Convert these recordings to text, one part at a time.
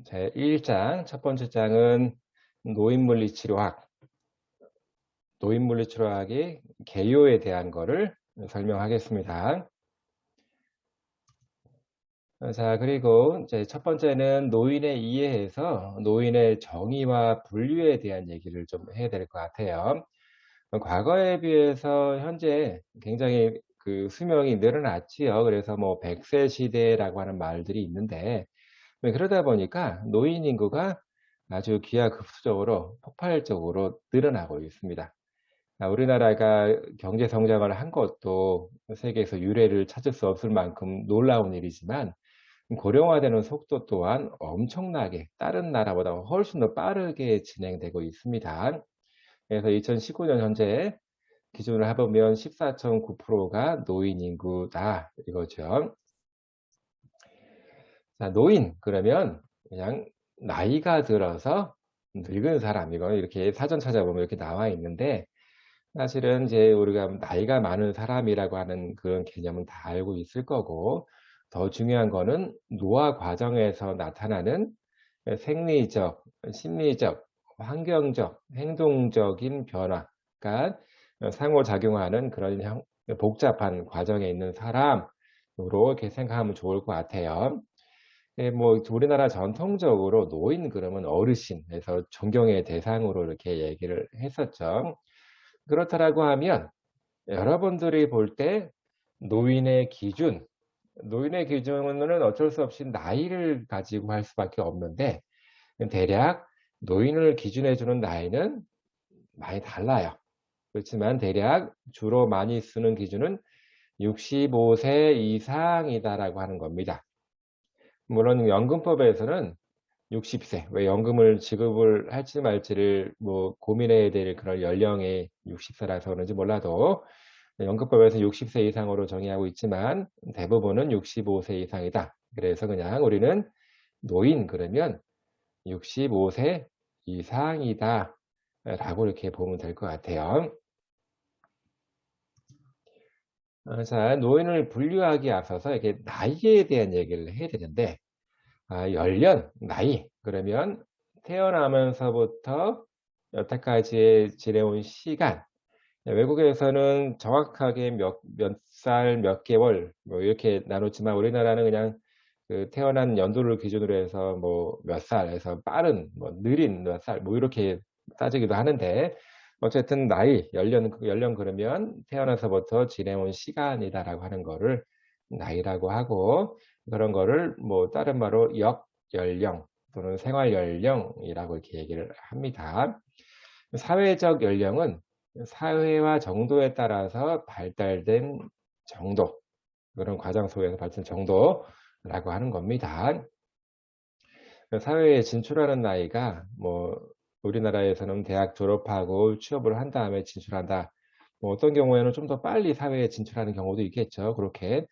제 1장 첫 번째 장은 노인물리치료학, 노인물리치료학의 개요에 대한 거를 설명하겠습니다. 자, 그리고 이제 첫 번째는 노인에 이해해서 노인의 정의와 분류에 대한 얘기를 좀 해야 될 것 같아요. 과거에 비해서 현재 굉장히 그 수명이 늘어났지요. 그래서 뭐 100세 시대라고 하는 말들이 있는데, 그러다 보니까 노인 인구가 아주 기하급수적으로 폭발적으로 늘어나고 있습니다. 우리나라가 경제 성장을 한 것도 세계에서 유례를 찾을 수 없을 만큼 놀라운 일이지만, 고령화되는 속도 또한 엄청나게 다른 나라보다 훨씬 더 빠르게 진행되고 있습니다. 그래서 2019년 현재 기준으로 해보면 14.9%가 노인 인구다 이거죠. 자, 노인 그러면 그냥 나이가 들어서 늙은 사람, 이거 이렇게 사전 찾아보면 이렇게 나와 있는데, 사실은 이제 우리가 나이가 많은 사람이라고 하는 그런 개념은 다 알고 있을 거고, 더 중요한 거는 노화 과정에서 나타나는 생리적, 심리적, 환경적, 행동적인 변화가 상호작용하는 그런 복잡한 과정에 있는 사람으로 이렇게 생각하면 좋을 것 같아요. 뭐 우리나라 전통적으로 노인 그러면 어르신에서 존경의 대상으로 이렇게 얘기를 했었죠. 그렇다라고 하면 여러분들이 볼 때 노인의 기준, 노인의 기준은 어쩔 수 없이 나이를 가지고 할 수밖에 없는데, 대략 노인을 기준해 주는 나이는 많이 달라요. 그렇지만 대략 주로 많이 쓰는 기준은 65세 이상이다라고 하는 겁니다. 물론 연금법에서는 60세, 왜 연금을 지급을 할지 말지를 뭐 고민해야 될 그런 연령이 60세라서 그런지 몰라도, 연금법에서 60세 이상으로 정의하고 있지만 대부분은 65세 이상이다. 그래서 그냥 우리는 노인 그러면 65세 이상이다 라고 이렇게 보면 될 것 같아요. 자, 노인을 분류하기 앞서서 이렇게 나이에 대한 얘기를 해야 되는데, 연령, 나이 그러면 태어나면서부터 여태까지 지내온 시간, 외국에서는 정확하게 몇 살, 몇 개월, 뭐 이렇게 나눴지만 우리나라는 그냥 그 태어난 연도를 기준으로 해서 뭐 몇 살에서 빠른, 뭐 느린 몇 살, 뭐 이렇게 따지기도 하는데, 어쨌든 나이, 연령 그러면 태어나서부터 지내온 시간이다라고 하는 거를 나이라고 하고, 그런 거를 뭐 다른 말로 역연령 또는 생활연령이라고 이렇게 얘기를 합니다. 사회적 연령은 사회와 정도에 따라서 발달된 정도, 그런 과정 속에서 발달된 정도라고 하는 겁니다. 사회에 진출하는 나이가 뭐 우리나라에서는 대학 졸업하고 취업을 한 다음에 진출한다. 뭐 어떤 경우에는 좀 더 빨리 사회에 진출하는 경우도 있겠죠. 그렇게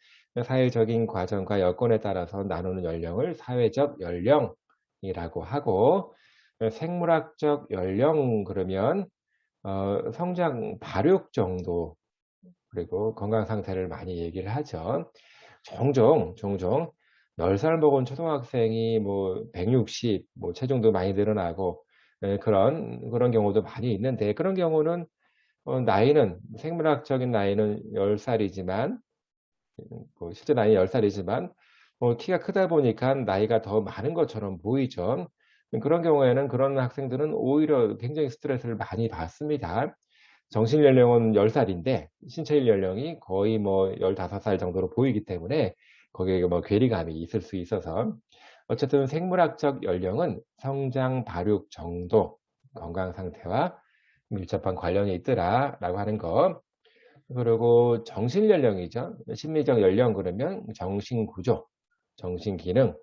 사회적인 과정과 여건에 따라서 나누는 연령을 사회적 연령이라고 하고, 생물학적 연령 그러면 성장 발육 정도, 그리고 건강 상태를 많이 얘기를 하죠. 종종 10살 먹은 초등학생이 뭐 160, 뭐 체중도 많이 늘어나고, 그런 경우도 많이 있는데, 그런 경우는 나이는 생물학적인 나이는 10살이지만, 뭐 실제 나이 10살이지만 키가 크다 보니까 나이가 더 많은 것처럼 보이죠. 그런 경우에는 그런 학생들은 오히려 굉장히 스트레스를 많이 받습니다. 정신 연령은 10살인데 신체 연령이 거의 뭐 15살 정도로 보이기 때문에 거기에 뭐 괴리감이 있을 수 있어서, 어쨌든 생물학적 연령은 성장 발육 정도, 건강 상태와 밀접한 관련이 있더라라고 하는 거. 그리고 정신 연령이죠. 심리적 연령 그러면 정신 구조, 정신 기능,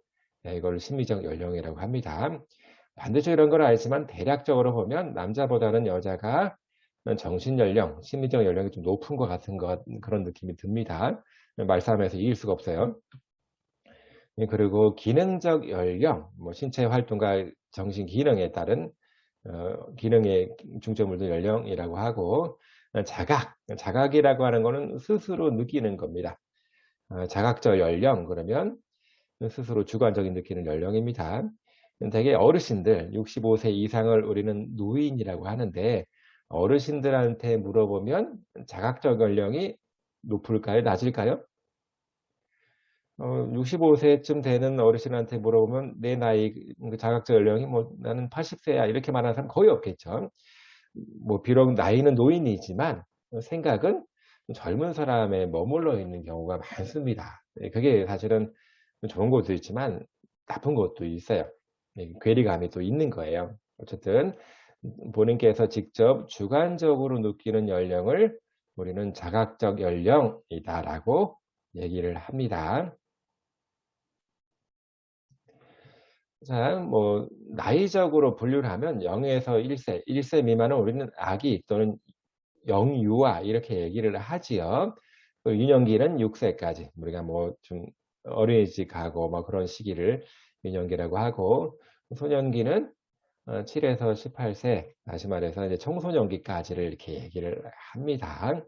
이걸 심리적 연령이라고 합니다. 반드시 이런 걸 알지만 대략적으로 보면 남자보다는 여자가 정신 연령, 심리적 연령이 좀 높은 것 같은 그런 느낌이 듭니다. 말싸움에서 이길 수가 없어요. 그리고 기능적 연령, 뭐 신체 활동과 정신 기능에 따른 기능에 중점을 둔 연령이라고 하고, 자각이라고 하는 거는 스스로 느끼는 겁니다. 자각적 연령 그러면 스스로 주관적인 느끼는 연령입니다. 되게 어르신들 65세 이상을 우리는 노인이라고 하는데 어르신들한테 물어보면 자각적 연령이 높을까요? 낮을까요? 65세쯤 되는 어르신한테 물어보면 내 나이 그 자각적 연령이 뭐 "나는 80세야." 이렇게 말하는 사람 거의 없겠죠. 뭐 비록 나이는 노인이지만 생각은 젊은 사람에 머물러 있는 경우가 많습니다. 예, 그게 사실은 좋은 것도 있지만 나쁜 것도 있어요. 예, 괴리감이 또 있는 거예요. 어쨌든 본인께서 직접 주관적으로 느끼는 연령을 우리는 자각적 연령이다라고 얘기를 합니다. 자, 뭐 나이적으로 분류를 하면 0에서 1세, 1세 미만은 우리는 아기 또는 영유아 이렇게 얘기를 하지요. 또 유년기는 6세까지 우리가 뭐 좀 어린이집 가고 뭐 그런 시기를 유년기라고 하고 소년기는 7에서 18세, 다시 말해서 이제 청소년기까지를 이렇게 얘기를 합니다.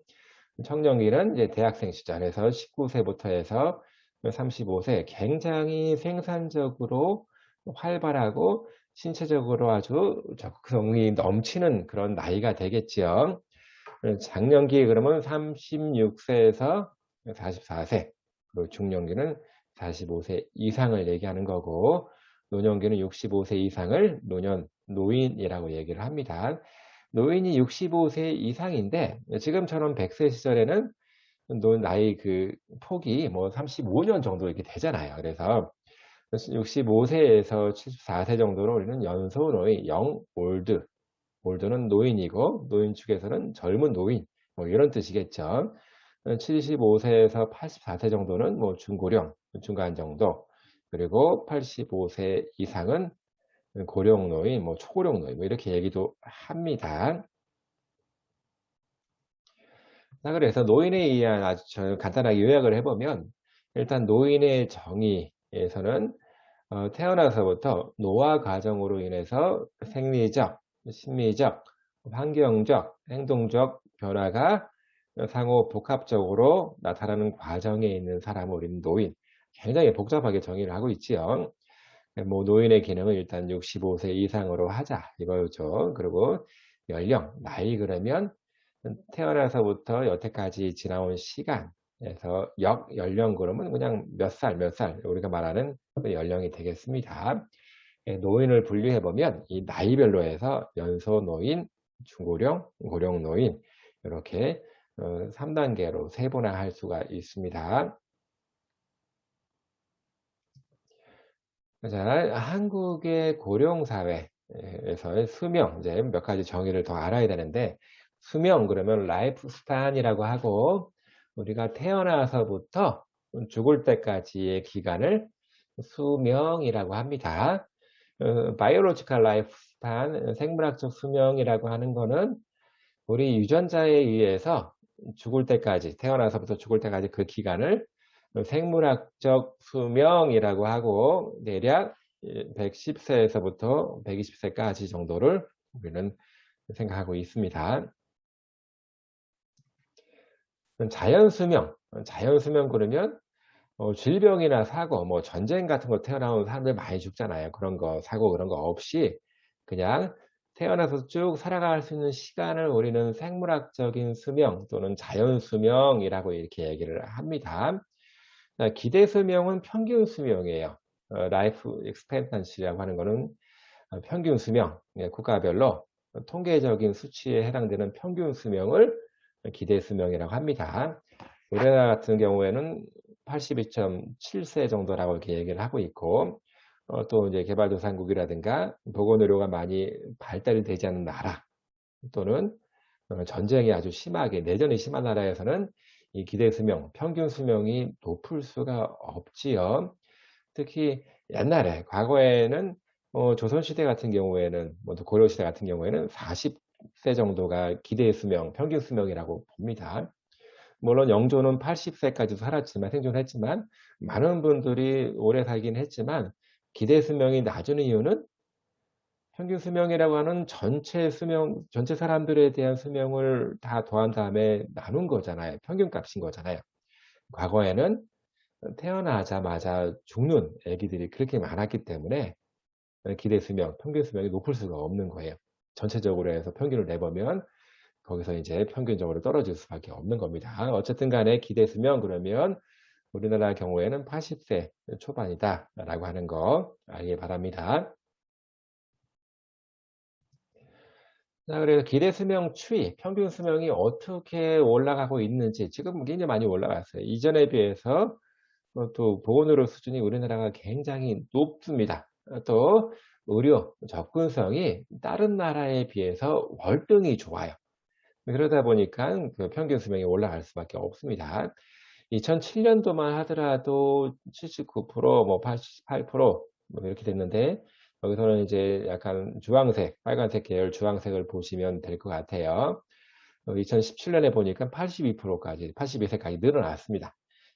청년기는 이제 대학생 시절에서 19세부터 해서 35세 굉장히 생산적으로 활발하고 신체적으로 아주 적성이 넘치는 그런 나이가 되겠지요. 장년기 그러면 36세에서 44세, 그리고 중년기는 45세 이상을 얘기하는 거고, 노년기는 65세 이상을 노인이라고 얘기를 합니다. 노인이 65세 이상인데, 지금처럼 100세 시절에는 나이 그 폭이 뭐 35년 정도 이렇게 되잖아요. 그래서 65세에서 74세 정도로 우리는 연소노인, 영올드, 올드는 노인이고 노인 축에서는 젊은 노인 뭐 이런 뜻이겠죠. 75세에서 84세 정도는 뭐 중고령, 중간 정도. 그리고 85세 이상은 고령 노인, 뭐 초고령 노인 뭐 이렇게 얘기도 합니다. 자, 그래서 노인에 의한 아주 간단하게 요약을 해보면 일단 노인의 정의에서는 태어나서부터 노화 과정으로 인해서 생리적, 심리적, 환경적, 행동적 변화가 상호 복합적으로 나타나는 과정에 있는 사람을 우리는 노인, 굉장히 복잡하게 정의를 하고 있지요. 뭐 노인의 기능을 일단 65세 이상으로 하자 이거죠. 그리고 연령, 나이 그러면 태어나서부터 여태까지 지나온 시간에서 연령 그러면 그냥 몇 살, 몇 살 우리가 말하는 그 연령이 되겠습니다. 예, 노인을 분류해 보면 이 나이별로 해서 연소 노인, 중고령, 고령 노인 이렇게 3단계로 세분화할 수가 있습니다. 자, 한국의 고령 사회에서의 수명 이제 몇 가지 정의를 더 알아야 되는데 수명 그러면 라이프 스판이라고 하고 우리가 태어나서부터 죽을 때까지의 기간을 수명이라고 합니다. 바이오로지컬 라이프 스판, 생물학적 수명이라고 하는 거는 우리 유전자에 의해서 죽을 때까지, 태어나서부터 죽을 때까지 그 기간을 생물학적 수명이라고 하고 대략 110세에서부터 120세까지 정도를 우리는 생각하고 있습니다. 자연수명 그러면 질병이나 사고, 뭐 전쟁 같은 거 태어나온 사람들 많이 죽잖아요. 그런 거, 사고 그런 거 없이 그냥 태어나서 쭉 살아갈 수 있는 시간을 우리는 생물학적인 수명 또는 자연수명이라고 이렇게 얘기를 합니다. 기대 수명은 평균 수명이에요. 라이프 익스펜턴시라고 하는 거는 평균 수명, 예, 국가별로 통계적인 수치에 해당되는 평균 수명을 기대 수명이라고 합니다. 우리나라 같은 경우에는 82.7세 정도라고 이렇게 얘기를 하고 있고, 또 이제 개발도상국이라든가 보건의료가 많이 발달이 되지 않는 나라 또는 전쟁이 아주 심하게 내전이 심한 나라에서는 이 기대 수명, 평균 수명이 높을 수가 없지요. 특히 옛날에 과거에는 조선시대 같은 경우에는 뭐 고려시대 같은 경우에는 40세 정도가 기대 수명, 평균 수명이라고 봅니다. 물론 영조는 80세까지 살았지만 생존했지만 많은 분들이 오래 살긴 했지만 기대 수명이 낮은 이유는 평균 수명이라고 하는 전체 수명, 전체 사람들에 대한 수명을 다 더한 다음에 나눈 거잖아요. 평균값인 거잖아요. 과거에는 태어나자마자 죽는 아기들이 그렇게 많았기 때문에 기대 수명, 평균 수명이 높을 수가 없는 거예요. 전체적으로 해서 평균을 내보면 거기서 이제 평균적으로 떨어질 수밖에 없는 겁니다. 어쨌든 간에 기대 수명 그러면 우리나라 경우에는 80세 초반이다라고 하는 거 알기 바랍니다. 자, 그래서 기대 수명 추이, 평균 수명이 어떻게 올라가고 있는지 지금 굉장히 많이 올라갔어요. 이전에 비해서 또 보건의료 수준이 우리나라가 굉장히 높습니다. 또 의료 접근성이 다른 나라에 비해서 월등히 좋아요. 그러다 보니까 그 평균 수명이 올라갈 수밖에 없습니다. 2007년도만 하더라도 79%, 뭐 88%, 뭐 이렇게 됐는데, 여기서는 이제 약간 주황색, 빨간색 계열 주황색을 보시면 될 것 같아요. 2017년에 보니까 82%까지, 82세까지 늘어났습니다.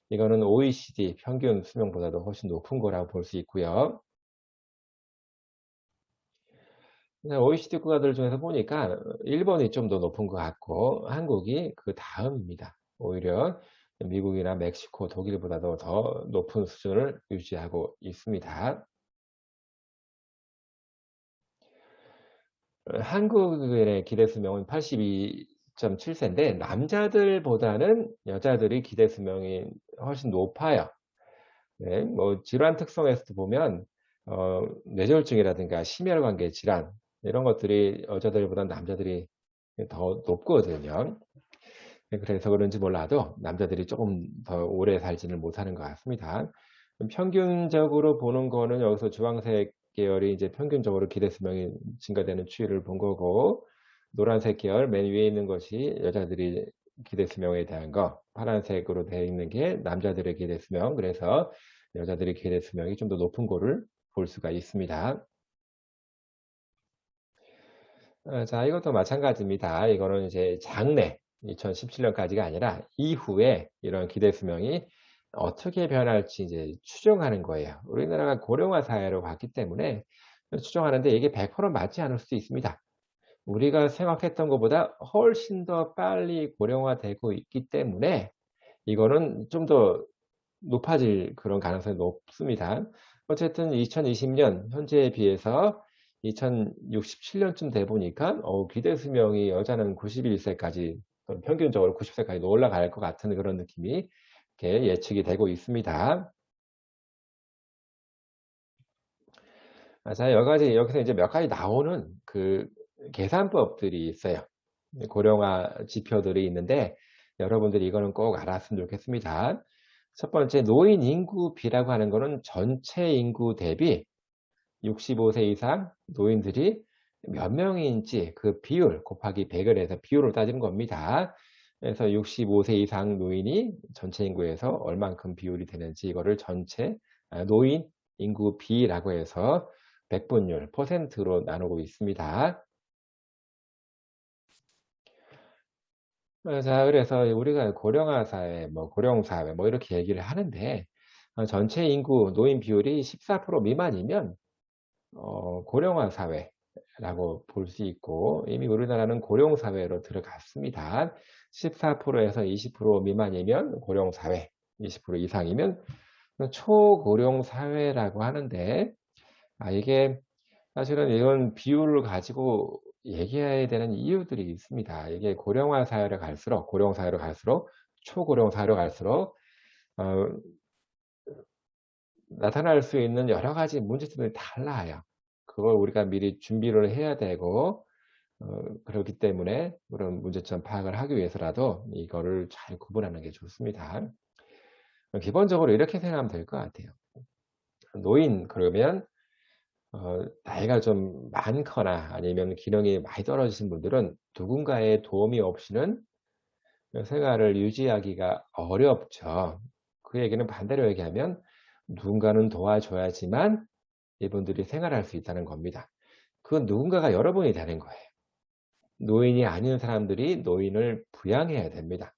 이거는 OECD 평균 수명보다도 훨씬 높은 거라고 볼 수 있고요. OECD 국가들 중에서 보니까 일본이 좀 더 높은 것 같고 한국이 그 다음입니다. 오히려 미국이나 멕시코, 독일보다도 더 높은 수준을 유지하고 있습니다. 한국의 기대 수명은 82.7세인데 남자들보다는 여자들이 기대 수명이 훨씬 높아요. 네, 뭐 질환 특성에서도 보면 뇌졸중이라든가 심혈관계 질환 이런 것들이 여자들보다 남자들이 더 높거든요. 네, 그래서 그런지 몰라도 남자들이 조금 더 오래 살지는 못하는 것 같습니다. 평균적으로 보는 거는 여기서 주황색 계열이 이제 평균적으로 기대 수명이 증가되는 추이를 본 거고, 노란색 계열 맨 위에 있는 것이 여자들이 기대 수명에 대한 거, 파란색으로 되어 있는 게 남자들의 기대 수명. 그래서 여자들의 기대 수명이 좀 더 높은 거를 볼 수가 있습니다. 자, 이것도 마찬가지입니다. 이거는 이제 장래 2017년까지가 아니라 이후에 이런 기대 수명이 어떻게 변할지 이제 추정하는 거예요. 우리나라가 고령화 사회로 갔기 때문에 추정하는데 이게 100% 맞지 않을 수도 있습니다. 우리가 생각했던 것보다 훨씬 더 빨리 고령화되고 있기 때문에 이거는 좀 더 높아질 그런 가능성이 높습니다. 어쨌든 2020년 현재에 비해서 2067년쯤 돼 보니까 기대 수명이 여자는 91세까지 평균적으로 90세까지 올라갈 것 같은 그런 느낌이 이렇게 예측이 되고 있습니다. 자, 여기서 이제 몇 가지 나오는 그 계산법들이 있어요. 고령화 지표들이 있는데 여러분들이 이거는 꼭 알았으면 좋겠습니다. 첫 번째 노인 인구 비라고 하는 거는 전체 인구 대비 65세 이상 노인들이 몇 명인지 그 비율 곱하기 100을 해서 비율을 따지는 겁니다. 그래서 65세 이상 노인이 전체 인구에서 얼만큼 비율이 되는지 이거를 전체 노인 인구 비라고 해서 백분율 퍼센트로 나누고 있습니다. 자, 그래서 우리가 고령화 사회, 뭐 고령 사회 뭐 이렇게 얘기를 하는데 전체 인구 노인 비율이 14% 미만이면 고령화 사회라고 볼 수 있고 이미 우리나라는 고령 사회로 들어갔습니다. 14%에서 20% 미만이면 고령 사회, 20% 이상이면 초고령 사회라고 하는데 이게 사실은 이런 비율을 가지고 얘기해야 되는 이유들이 있습니다. 이게 고령화 사회로 갈수록 고령 사회로 갈수록 초고령 사회로 갈수록 어, 나타날 수 있는 여러 가지 문제점이 달라요. 그걸 우리가 미리 준비를 해야 되고 그렇기 때문에 그런 문제점 파악을 하기 위해서라도 이거를 잘 구분하는 게 좋습니다. 기본적으로 이렇게 생각하면 될 것 같아요. 노인 그러면 나이가 좀 많거나 아니면 기능이 많이 떨어지신 분들은 누군가의 도움이 없이는 생활을 유지하기가 어렵죠. 그 얘기는 반대로 얘기하면 누군가는 도와줘야지만 이분들이 생활할 수 있다는 겁니다. 그 누군가가 여러분이 되는 거예요. 노인이 아닌 사람들이 노인을 부양해야 됩니다.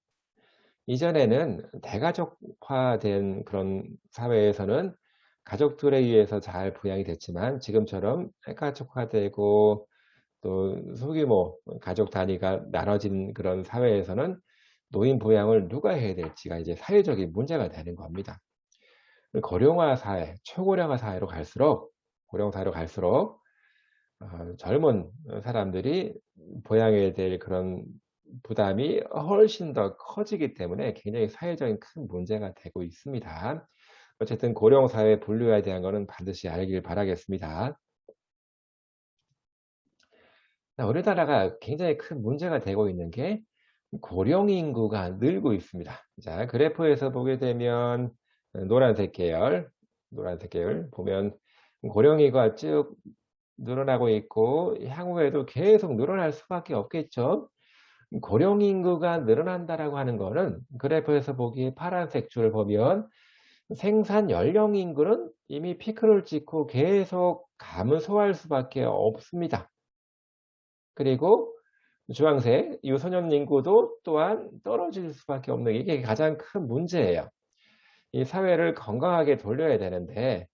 이전에는 대가족화된 그런 사회에서는 가족들에 의해서 잘 부양이 됐지만 지금처럼 핵가족화되고 또 소규모 가족 단위가 나눠진 그런 사회에서는 노인 부양을 누가 해야 될지가 이제 사회적인 문제가 되는 겁니다. 고령화 사회, 초고령화 사회로 갈수록 고령사회로 갈수록 젊은 사람들이 부양해야 될 그런 부담이 훨씬 더 커지기 때문에 굉장히 사회적인 큰 문제가 되고 있습니다. 어쨌든 고령사회 분류에 대한 거는 반드시 알길 바라겠습니다. 우리나라가 굉장히 큰 문제가 되고 있는 게 고령 인구가 늘고 있습니다. 자, 그래프에서 보게 되면 노란색 계열 보면 고령 인구가 쭉 늘어나고 있고 향후에도 계속 늘어날 수밖에 없겠죠. 고령 인구가 늘어난다라고 하는 거는 그래프에서 보기에 파란색 줄을 보면 생산 연령 인구는 이미 피크를 찍고 계속 감소할 수밖에 없습니다. 그리고 주황색 유소년 인구도 또한 떨어질 수밖에 없는 이게 가장 큰 문제예요. 이 사회를 건강하게 돌려야 되는데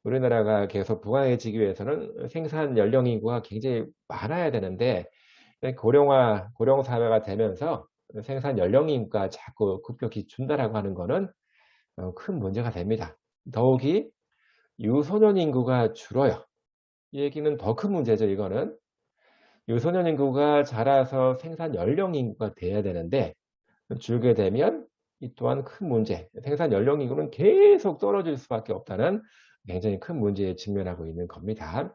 우리나라가 계속 부강해지기 위해서는 생산 연령 인구가 굉장히 많아야 되는데 고령 사회가 되면서 생산 연령 인구가 자꾸 급격히 준다라고 하는 거는 큰 문제가 됩니다. 더욱이 유소년 인구가 줄어요. 이 얘기는 더 큰 문제죠, 이거는. 유소년 인구가 자라서 생산 연령 인구가 돼야 되는데 줄게 되면 이 또한 큰 문제, 생산 연령 인구는 계속 떨어질 수밖에 없다는 굉장히 큰 문제에 직면하고 있는 겁니다.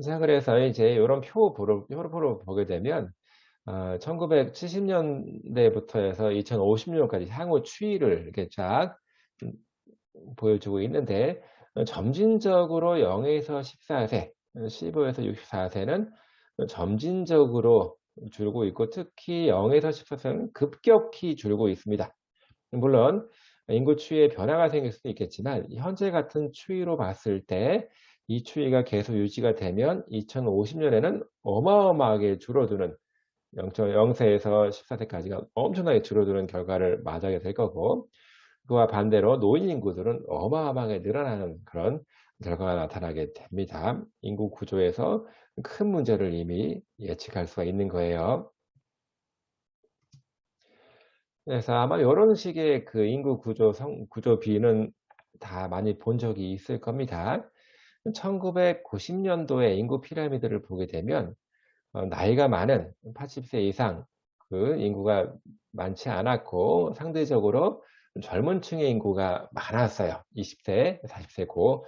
자, 그래서 이제 요런 표를 보게 되면 1970년대부터 해서 2050년까지 향후 추이를 이렇게 쫙 보여주고 있는데 점진적으로 0에서 14세, 15에서 64세는 점진적으로 줄고 있고 특히 0에서 14세는 급격히 줄고 있습니다. 물론 인구 추이에 변화가 생길 수도 있겠지만 현재 같은 추이로 봤을 때 이 추이가 계속 유지가 되면 2050년에는 어마어마하게 줄어드는 0세에서 14세까지가 엄청나게 줄어드는 결과를 맞이하게 될 거고 그와 반대로 노인 인구들은 어마어마하게 늘어나는 그런 결과가 나타나게 됩니다. 인구 구조에서 큰 문제를 이미 예측할 수가 있는 거예요. 그래서 아마 요런 식의 그 인구 구조비는 다 많이 본 적이 있을 겁니다. 1990년도에 인구 피라미드를 보게 되면 나이가 많은 80세 이상 그 인구가 많지 않았고 상대적으로 젊은 층의 인구가 많았어요. 20세, 40세 고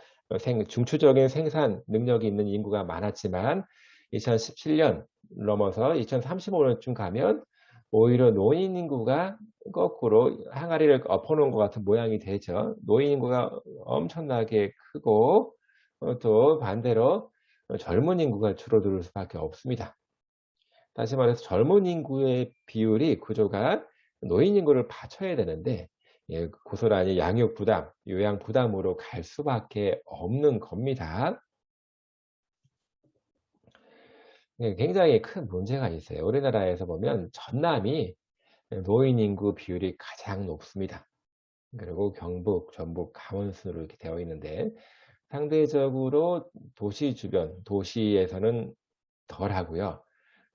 중추적인 생산 능력이 있는 인구가 많았지만 2017년 넘어서 2035년쯤 가면 오히려 노인 인구가 거꾸로 항아리를 엎어놓은 것 같은 모양이 되죠. 노인 인구가 엄청나게 크고 또 반대로 젊은 인구가 줄어들 수밖에 없습니다. 다시 말해서 젊은 인구의 비율이 구조가 노인 인구를 받쳐야 되는데 고스란히 양육 부담, 요양 부담으로 갈 수밖에 없는 겁니다. 굉장히 큰 문제가 있어요. 우리나라에서 보면 전남이 노인 인구 비율이 가장 높습니다. 그리고 경북, 전북, 강원 순으로 이렇게 되어 있는데 상대적으로 도시 주변, 도시에서는 덜 하고요.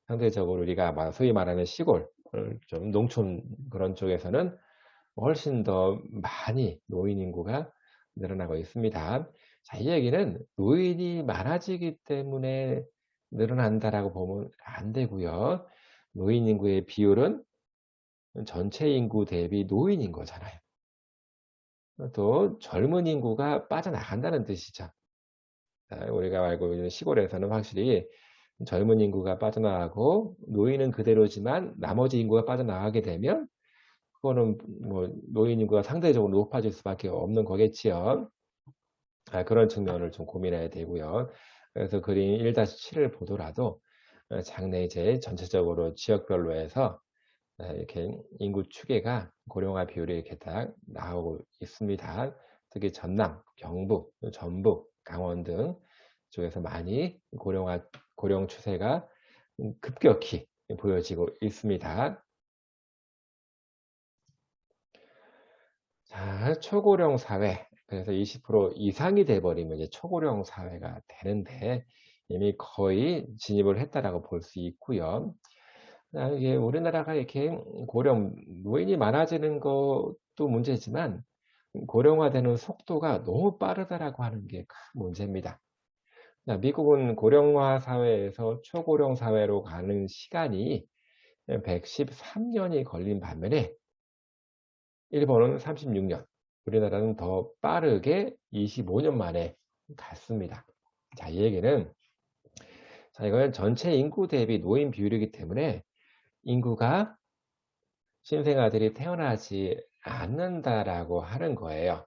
상대적으로 우리가 소위 말하는 시골, 좀 농촌 그런 쪽에서는 훨씬 더 많이 노인 인구가 늘어나고 있습니다. 자, 이 얘기는 노인이 많아지기 때문에 늘어난다라고 보면 안 되고요. 노인 인구의 비율은 전체 인구 대비 노인인 거잖아요. 또 젊은 인구가 빠져나간다는 뜻이죠. 우리가 알고 있는 시골에서는 확실히 젊은 인구가 빠져나가고 노인은 그대로지만 나머지 인구가 빠져나가게 되면 그거는 뭐 노인 인구가 상대적으로 높아질 수밖에 없는 거겠지요. 그런 측면을 좀 고민해야 되고요. 그래서 그림 1-7을 보더라도 장래 이제 전체적으로 지역별로 해서 이렇게 인구 추계가 고령화 비율이 이렇게 딱 나오고 있습니다. 특히 전남, 경북, 전북, 강원 등 쪽에서 많이 고령 추세가 급격히 보여지고 있습니다. 자, 초고령 사회. 그래서 20% 이상이 돼버리면 이제 초고령 사회가 되는데 이미 거의 진입을 했다라고 볼 수 있고요. 이게 우리나라가 이렇게 노인이 많아지는 것도 문제지만 고령화되는 속도가 너무 빠르다라고 하는 게 큰 문제입니다. 자, 미국은 고령화 사회에서 초고령 사회로 가는 시간이 113년이 걸린 반면에 일본은 36년, 우리나라는 더 빠르게 25년 만에 갔습니다. 자, 이 얘기는, 자, 이건 전체 인구 대비 노인 비율이기 때문에 인구가 신생아들이 태어나지 않는다라고 하는 거예요.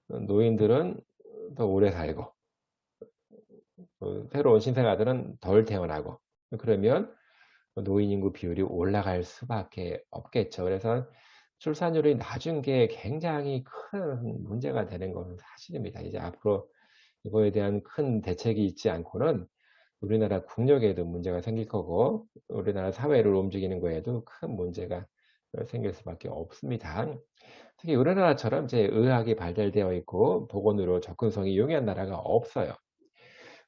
노인들은 더 오래 살고, 새로운 신생아들은 덜 태어나고, 그러면 노인 인구 비율이 올라갈 수밖에 없겠죠. 그래서 출산율이 낮은 게 굉장히 큰 문제가 되는 것은 사실입니다. 이제 앞으로 이거에 대한 큰 대책이 있지 않고는 우리나라 국력에도 문제가 생길 거고, 우리나라 사회를 움직이는 거에도 큰 문제가 생길 수밖에 없습니다. 특히 우리나라처럼 이제 의학이 발달되어 있고 보건의료 접근성이 용이한 나라가 없어요.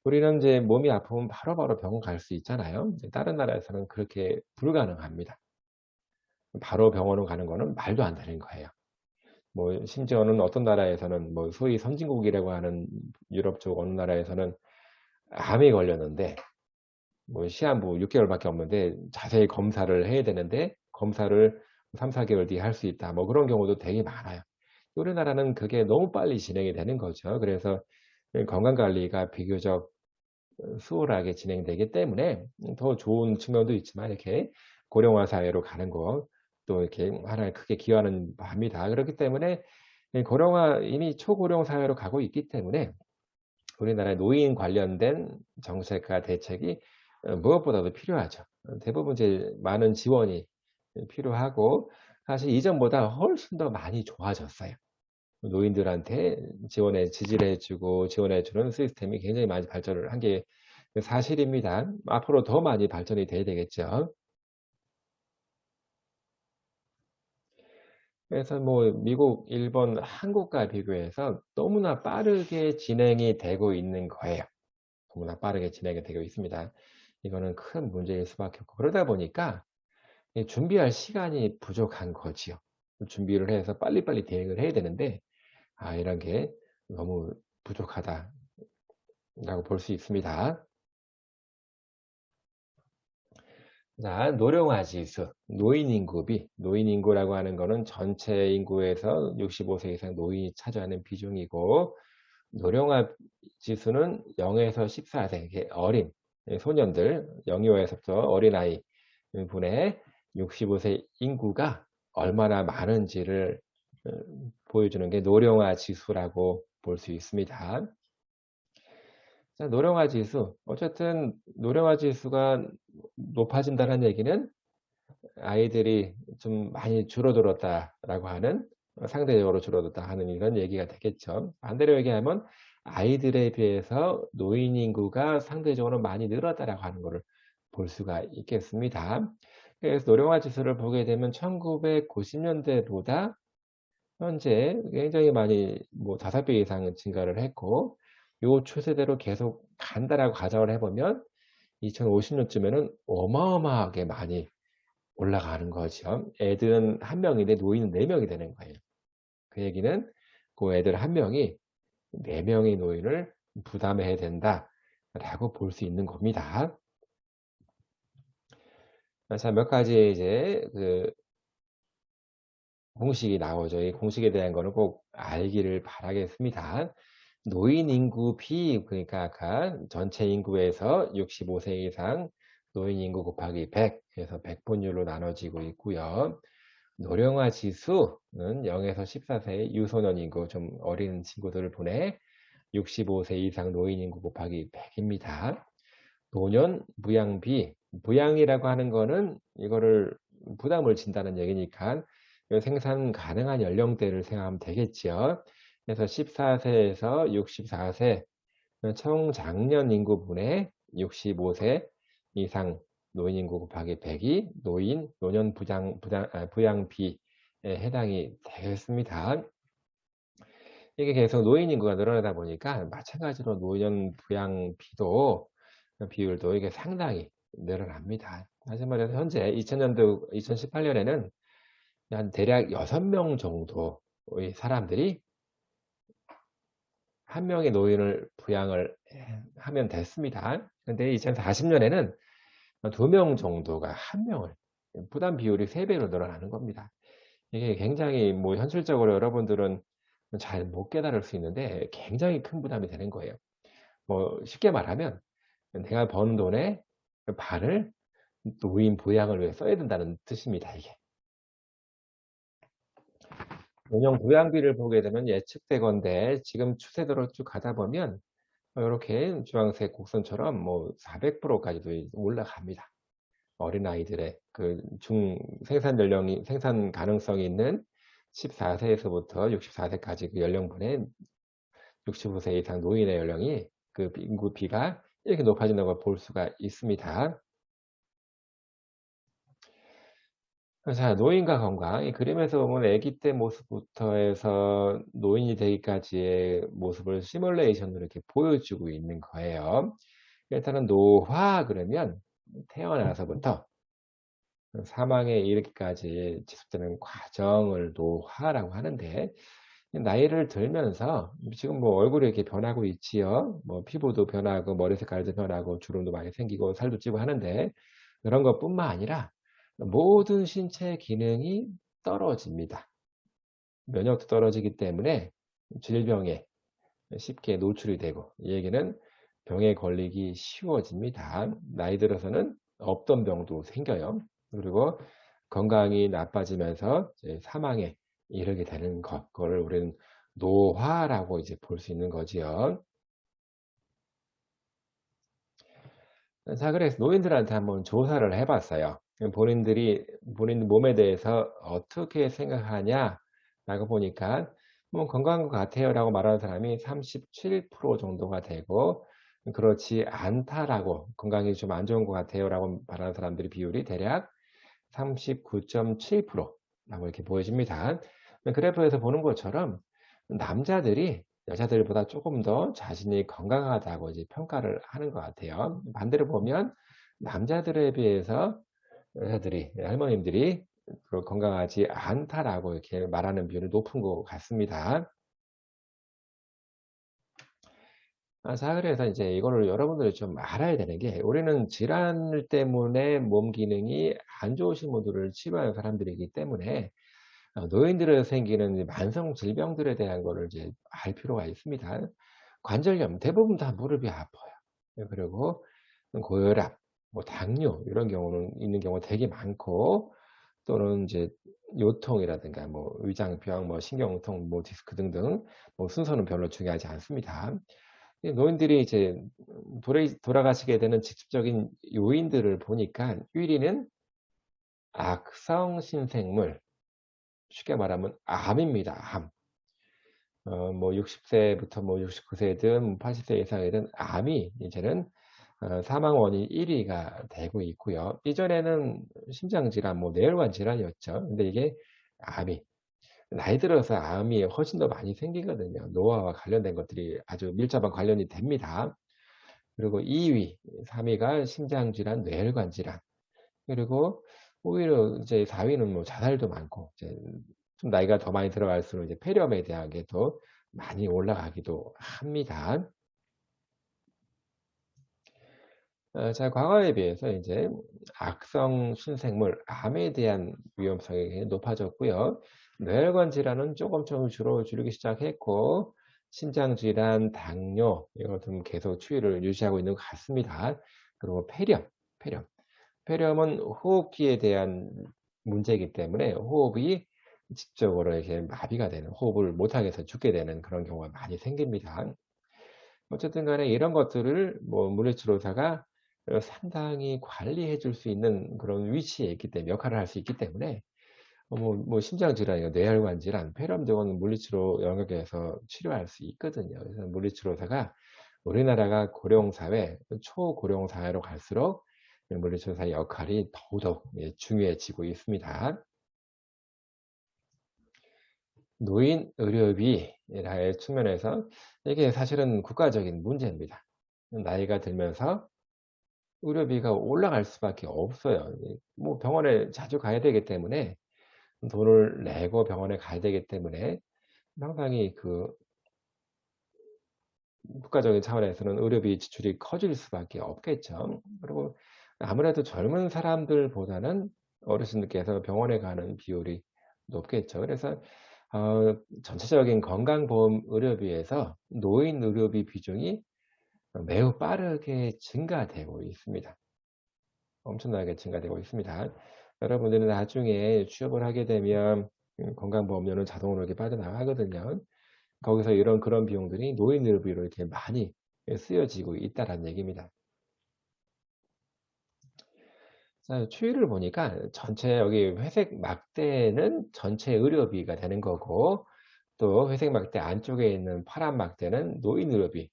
우리는 이제 몸이 아프면 바로바로 병원 갈 수 있잖아요. 이제 다른 나라에서는 그렇게 불가능합니다. 바로 병원을 가는 거는 말도 안 되는 거예요. 뭐 심지어는 어떤 나라에서는 뭐 소위 선진국이라고 하는 유럽 쪽 어느 나라에서는 암이 걸렸는데 뭐 시한부 6개월밖에 없는데 자세히 검사를 해야 되는데 검사를 3, 4개월 뒤에 할 수 있다. 뭐 그런 경우도 되게 많아요. 우리나라는 그게 너무 빨리 진행이 되는 거죠. 그래서 건강관리가 비교적 수월하게 진행되기 때문에 더 좋은 측면도 있지만 이렇게 고령화 사회로 가는 거 또 이렇게 하나의 크게 기여하는 바입니다. 그렇기 때문에 고령화 이미 초고령 사회로 가고 있기 때문에 우리나라의 노인 관련된 정책과 대책이 무엇보다도 필요하죠. 대부분 이제 많은 지원이 필요하고 사실 이전보다 훨씬 더 많이 좋아졌어요. 노인들한테 지지를 해주고 지원해주는 시스템이 굉장히 많이 발전을 한 게 사실입니다. 앞으로 더 많이 발전이 돼야 되겠죠. 그래서 뭐 미국, 일본, 한국과 비교해서 너무나 빠르게 진행이 되고 있는 거예요. 너무나 빠르게 진행이 되고 있습니다. 이거는 큰 문제일 수밖에 없고 그러다 보니까 준비할 시간이 부족한 거지요. 준비를 해서 빨리빨리 대응을 해야 되는데 이런 게 너무 부족하다라고 볼 수 있습니다. 자, 노령화 지수, 노인 인구비, 노인 인구라고 하는 거는 전체 인구에서 65세 이상 노인이 차지하는 비중이고, 노령화 지수는 0에서 14세, 이게 어린 소년들, 영유아에서부터 어린아이 분의 65세 인구가 얼마나 많은지를 보여주는 게 노령화 지수라고 볼 수 있습니다. 자, 노령화 지수. 어쨌든 노령화 지수가 높아진다는 얘기는 아이들이 좀 많이 줄어들었다라고 하는 상대적으로 줄어들었다 하는 이런 얘기가 되겠죠. 반대로 얘기하면 아이들에 비해서 노인 인구가 상대적으로 많이 늘었다라고 하는 것을 볼 수가 있겠습니다. 그래서 노령화 지수를 보게 되면 1990년대보다 현재 굉장히 많이 뭐 5배 이상 증가를 했고 요 추세대로 계속 간다라고 가정을 해보면 2050년쯤에는 어마어마하게 많이 올라가는 거죠. 애들은 1명인데 노인은 4명이 되는 거예요. 그 얘기는 그 애들 1명이 4명의 노인을 부담해야 된다라고 볼 수 있는 겁니다. 자, 몇 가지 이제 그 공식이 나오죠. 이 공식에 대한 거는 꼭 알기를 바라겠습니다. 노인 인구 비, 그러니까 아까 전체 인구에서 65세 이상 노인 인구 곱하기 100 해서 100분율로 나눠지고 있고요. 노령화 지수는 0에서 14세 유소년 인구, 좀 어린 친구들을 보내 65세 이상 노인 인구 곱하기 100입니다. 노년 부양비, 부양이라고 하는 거는 이거를 부담을 진다는 얘기니까 생산 가능한 연령대를 생각하면 되겠죠. 그래서 14세에서 64세 청장년 인구분의 65세 이상 노인 인구 곱하기 100이 노년 부양비에 해당이 되겠습니다. 이게 계속 노인 인구가 늘어나다 보니까 마찬가지로 노년 부양비도 비율도 이게 상당히 늘어납니다. 다시 말해서 현재 2000년도, 2018년에는 한 대략 6명 정도 이 사람들이 한 명의 노인을 부양을 하면 됐습니다. 근데 2040년에는 두 명 정도가 한 명을 부담 비율이 3배로 늘어나는 겁니다. 이게 굉장히 뭐 현실적으로 여러분들은 잘 못 깨달을 수 있는데 굉장히 큰 부담이 되는 거예요. 뭐 쉽게 말하면 내가 버는 돈의 반을 노인 부양을 위해 써야 된다는 뜻입니다, 이게. 운영 부양비를 보게 되면 예측되건데 지금 추세대로 쭉 가다 보면 요렇게 주황색 곡선처럼 뭐 400% 까지도 올라갑니다. 어린아이들의 그 생산 연령이 생산 가능성이 있는 14 세에서부터 64 세까지 그 연령군의 65세 이상 노인의 연령이 그 인구비가 이렇게 높아지는 걸 볼 수가 있습니다. 자, 노인과 건강. 이 그림에서 보면 아기 때 모습부터 해서 노인이 되기까지의 모습을 시뮬레이션으로 이렇게 보여주고 있는 거예요. 일단은 노화 그러면 태어나서부터 사망에 이르기까지 지속되는 과정을 노화라고 하는데, 나이를 들면서 지금 뭐 얼굴이 이렇게 변하고 있지요. 뭐 피부도 변하고 머리 색깔도 변하고 주름도 많이 생기고 살도 찌고 하는데, 그런 것뿐만 아니라 모든 신체 기능이 떨어집니다. 면역도 떨어지기 때문에 질병에 쉽게 노출이 되고, 이 얘기는 병에 걸리기 쉬워집니다. 나이 들어서는 없던 병도 생겨요. 그리고 건강이 나빠지면서 이제 사망에 이르게 되는 것, 그거를 우리는 노화라고 이제 볼 수 있는 거지요. 자, 그래서 노인들한테 한번 조사를 해봤어요. 본인들이 본인 몸에 대해서 어떻게 생각하냐라고 보니까 뭐 건강한 것 같아요라고 말하는 사람이 37% 정도가 되고, 그렇지 않다라고, 건강이 좀 안 좋은 것 같아요라고 말하는 사람들의 비율이 대략 39.7%라고 이렇게 보여집니다. 그래프에서 보는 것처럼 남자들이 여자들보다 조금 더 자신이 건강하다고 이제 평가를 하는 것 같아요. 반대로 보면 남자들에 비해서 여자들이, 할머님들이 건강하지 않다라고 이렇게 말하는 비율이 높은 것 같습니다. 자, 그래서 이제 이거를 여러분들이 좀 알아야 되는 게, 우리는 질환 때문에 몸 기능이 안 좋으신 분들을 치료하는 사람들이기 때문에 노인들에 생기는 만성 질병들에 대한 거를 이제 알 필요가 있습니다. 관절염 대부분 다 무릎이 아파요. 그리고 고혈압, 뭐 당뇨 이런 경우는 있는 경우가 되게 많고, 또는 이제 요통이라든가 뭐 위장병, 뭐 신경통, 뭐 디스크 등등, 뭐 순서는 별로 중요하지 않습니다. 노인들이 이제 돌아가시게 되는 직접적인 요인들을 보니까 1위는 악성 신생물, 쉽게 말하면 암입니다. 암. 뭐 60세부터 뭐 69세든 80세 이상이든 암이 이제는 사망 원인 1위가 되고 있고요. 이전에는 심장질환, 뭐 뇌혈관 질환이었죠. 근데 이게 암이, 나이 들어서 암이 훨씬 더 많이 생기거든요. 노화와 관련된 것들이 아주 밀접한 관련이 됩니다. 그리고 2위, 3위가 심장질환, 뇌혈관 질환. 그리고 오히려 이제 4위는 뭐 자살도 많고, 이제 좀 나이가 더 많이 들어갈수록 이제 폐렴에 대한 게 더 많이 올라가기도 합니다. 자, 과거에 비해서 이제 악성 신생물, 암에 대한 위험성이 높아졌고요. 뇌혈관 질환은 조금 줄기 시작했고, 심장 질환, 당뇨, 이것은 계속 추이를 유지하고 있는 것 같습니다. 그리고 폐렴. 폐렴은 호흡기에 대한 문제이기 때문에 호흡이 직접적으로 이렇게 마비가 되는, 호흡을 못하게 해서 죽게 되는 그런 경우가 많이 생깁니다. 어쨌든 간에 이런 것들을 뭐 물리치료사가 상당히 관리해 줄 수 있는 그런 위치에 있기 때문에, 역할을 할 수 있기 때문에 뭐 심장질환이나 뇌혈관 질환, 폐렴 등은 물리치료 영역에서 치료할 수 있거든요. 그래서 물리치료사가, 우리나라가 고령사회, 초고령사회로 갈수록 물리치료사의 역할이 더더욱 중요해지고 있습니다. 노인 의료비의 측면에서 이게 사실은 국가적인 문제입니다. 나이가 들면서 의료비가 올라갈 수밖에 없어요. 뭐 병원에 자주 가야 되기 때문에, 돈을 내고 병원에 가야 되기 때문에 상당히 국가적인 차원에서는 의료비 지출이 커질 수밖에 없겠죠. 그리고 아무래도 젊은 사람들보다는 어르신들께서 병원에 가는 비율이 높겠죠. 그래서 전체적인 건강보험 의료비에서 노인 의료비 비중이 매우 빠르게 증가되고 있습니다. 엄청나게 증가되고 있습니다. 여러분들은 나중에 취업을 하게 되면 건강보험료는 자동으로 이렇게 빠져나가거든요. 거기서 이런 그런 비용들이 노인 의료비로 이렇게 많이 쓰여지고 있다라는 얘기입니다. 자, 추이를 보니까 전체 여기 회색 막대는 전체 의료비가 되는 거고, 또 회색 막대 안쪽에 있는 파란 막대는 노인 의료비.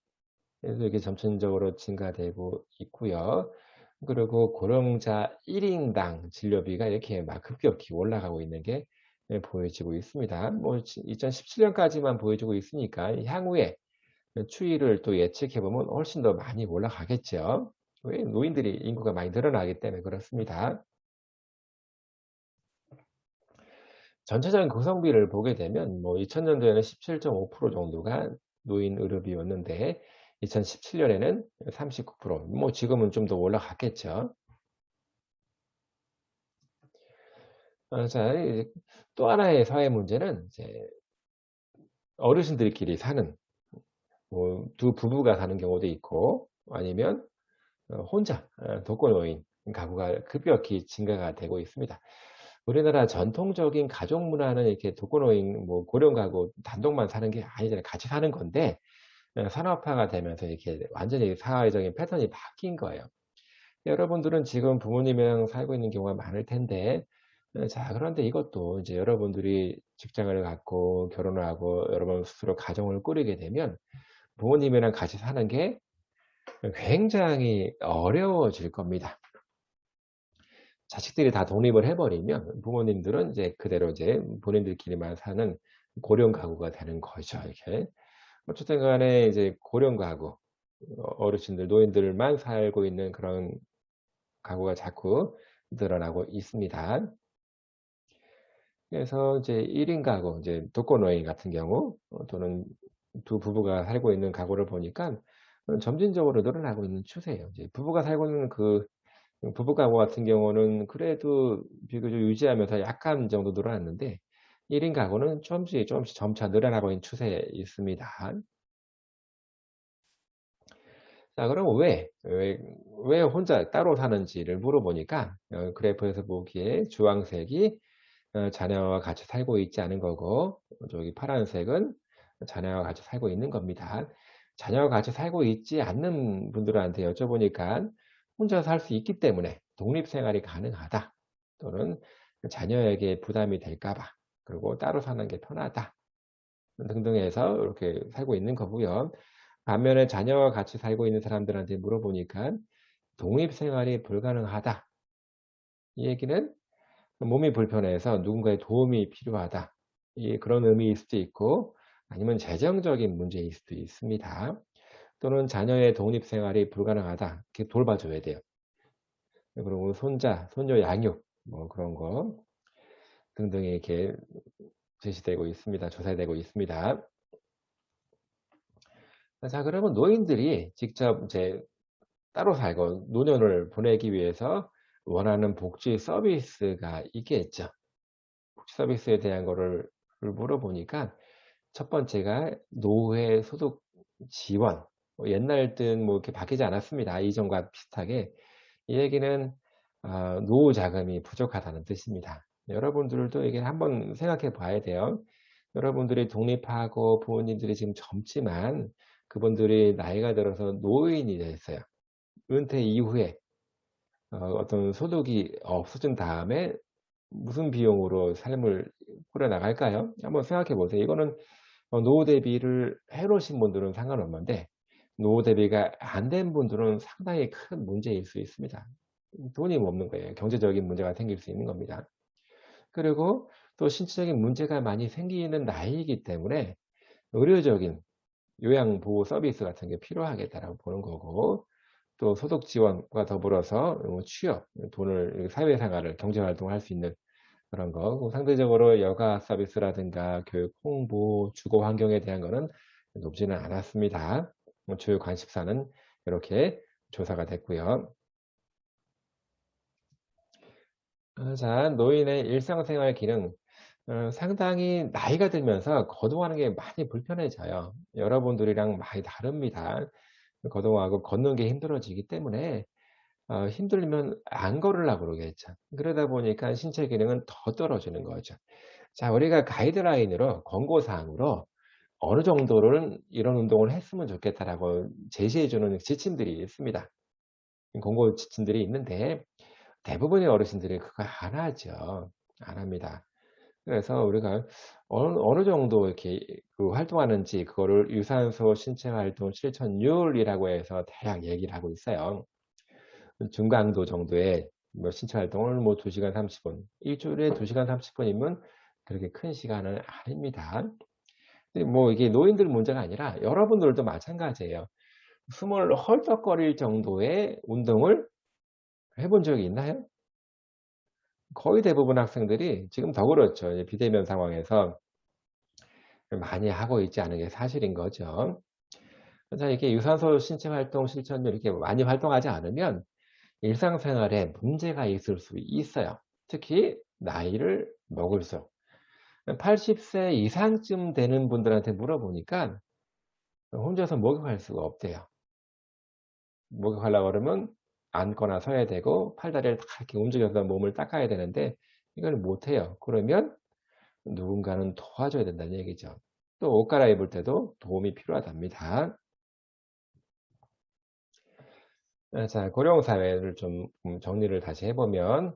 그래서 이게 점진적으로 증가되고 있고요. 그리고 고령자 1인당 진료비가 이렇게 막 급격히 올라가고 있는 게 보여지고 있습니다. 뭐 2017년까지만 보여지고 있으니까 향후에 추이를 또 예측해 보면 훨씬 더 많이 올라가겠죠. 왜? 노인들이 인구가 많이 늘어나기 때문에 그렇습니다. 전체적인 구성비를 보게 되면 뭐 2000년도에는 17.5% 정도가 노인 의료비였는데 2017년에는 39%, 뭐 지금은 좀 더 올라갔겠죠. 자, 또 하나의 사회 문제는 이제 어르신들끼리 사는, 뭐 두 부부가 사는 경우도 있고, 아니면 혼자 독거노인 가구가 급격히 증가가 되고 있습니다. 우리나라 전통적인 가족 문화는 이렇게 독거노인, 뭐 고령 가구 단독만 사는 게 아니잖아요. 같이 사는 건데 산업화가 되면서 이렇게 완전히 사회적인 패턴이 바뀐 거예요. 여러분들은 지금 부모님이랑 살고 있는 경우가 많을 텐데, 자, 그런데 이것도 이제 여러분들이 직장을 갖고 결혼을 하고 여러분 스스로 가정을 꾸리게 되면 부모님이랑 같이 사는 게 굉장히 어려워질 겁니다. 자식들이 다 독립을 해버리면 부모님들은 이제 그대로 이제 본인들끼리만 사는 고령 가구가 되는 거죠, 이렇게. 어쨌든 간에 이제 고령 가구, 어르신들, 노인들만 살고 있는 그런 가구가 자꾸 늘어나고 있습니다. 그래서 이제 1인 가구, 이제 독거노인 같은 경우, 또는 두 부부가 살고 있는 가구를 보니까 점진적으로 늘어나고 있는 추세예요. 이제 부부가 살고 있는 부부 가구 같은 경우는 그래도 비교적 유지하면서 약간 정도 늘어났는데 1인 가구는 조금씩 점차 늘어나고 있는 추세에 있습니다. 자, 그럼 왜 혼자 따로 사는지를 물어보니까 그래프에서 보기에 주황색이 자녀와 같이 살고 있지 않은 거고, 저기 파란색은 자녀와 같이 살고 있는 겁니다. 자녀와 같이 살고 있지 않는 분들한테 여쭤보니까 혼자 살 수 있기 때문에 독립생활이 가능하다, 또는 자녀에게 부담이 될까봐, 그리고 따로 사는 게 편하다 등등 해서 이렇게 살고 있는 거고요. 반면에 자녀와 같이 살고 있는 사람들한테 물어보니까 독립생활이 불가능하다. 이 얘기는 몸이 불편해서 누군가의 도움이 필요하다. 그런 의미일 수도 있고, 아니면 재정적인 문제일 수도 있습니다. 또는 자녀의 독립생활이 불가능하다. 이렇게 돌봐줘야 돼요. 그리고 손자, 손녀 양육, 뭐 그런 거 등등이 이렇게 제시되고 있습니다. 조사되고 있습니다. 자, 그러면 노인들이 직접 이제 따로 살고 노년을 보내기 위해서 원하는 복지 서비스가 있겠죠. 복지 서비스에 대한 거를 물어보니까 첫 번째가 노후의 소득 지원. 옛날 듯 뭐 이렇게 바뀌지 않았습니다. 이전과 비슷하게. 이 얘기는 노후 자금이 부족하다는 뜻입니다. 여러분들도 이게 한번 생각해 봐야 돼요. 여러분들이 독립하고 부모님들이 지금 젊지만 그분들이 나이가 들어서 노인이 됐어요. 은퇴 이후에 어떤 소득이 없어진 다음에 무슨 비용으로 삶을 꾸려나갈까요? 한번 생각해 보세요. 이거는 노후 대비를 해 놓으신 분들은 상관없는데 노후 대비가 안 된 분들은 상당히 큰 문제일 수 있습니다. 돈이 없는 거예요. 경제적인 문제가 생길 수 있는 겁니다. 그리고 또 신체적인 문제가 많이 생기는 나이이기 때문에 의료적인 요양보호 서비스 같은 게 필요하겠다라고 보는 거고, 또 소득 지원과 더불어서 취업, 돈을 사회생활을 경제활동을 할 수 있는 그런 거. 그 상대적으로 여가 서비스라든가 교육 홍보, 주거 환경에 대한 거는 높지는 않았습니다. 주요 관심사는 이렇게 조사가 됐고요. 자, 노인의 일상생활 기능. 상당히 나이가 들면서 거동하는 게 많이 불편해져요. 여러분들이랑 많이 다릅니다. 거동하고 걷는 게 힘들어지기 때문에 힘들면 안 걸으려고 그러겠죠. 그러다 보니까 신체 기능은 더 떨어지는 거죠. 자, 우리가 가이드라인으로 권고 사항으로 어느 정도는 이런 운동을 했으면 좋겠다라고 제시해 주는 지침들이 있습니다. 권고 지침들이 있는데 대부분의 어르신들이 그거 안 하죠. 안 합니다. 그래서 우리가 어느 정도 이렇게 그 활동하는지 그거를 유산소 신체 활동 실천율이라고 해서 대략 얘기를 하고 있어요. 중강도 정도의 뭐 신체 활동을 뭐 2 시간 30 분, 일주일에 2 시간 30 분이면 그렇게 큰 시간은 아닙니다. 근데 뭐 이게 노인들 문제가 아니라 여러분들도 마찬가지예요. 숨을 헐떡거릴 정도의 운동을 해본 적이 있나요? 거의 대부분 학생들이 지금 더 그렇죠. 이제 비대면 상황에서 많이 하고 있지 않은 게 사실인 거죠. 그래서 이렇게 유산소 신체 활동 실천을 이렇게 많이 활동하지 않으면 일상생활에 문제가 있을 수 있어요. 특히 나이를 먹을수록. 80세 이상쯤 되는 분들한테 물어보니까 혼자서 목욕할 수가 없대요. 목욕하려고 그러면 앉거나 서야 되고 팔다리를 다 이렇게 움직여서 몸을 닦아야 되는데 이걸 못 해요. 그러면 누군가는 도와줘야 된다는 얘기죠. 또 옷 갈아입을 때도 도움이 필요하답니다. 자, 고령 사회를 좀 정리를 다시 해 보면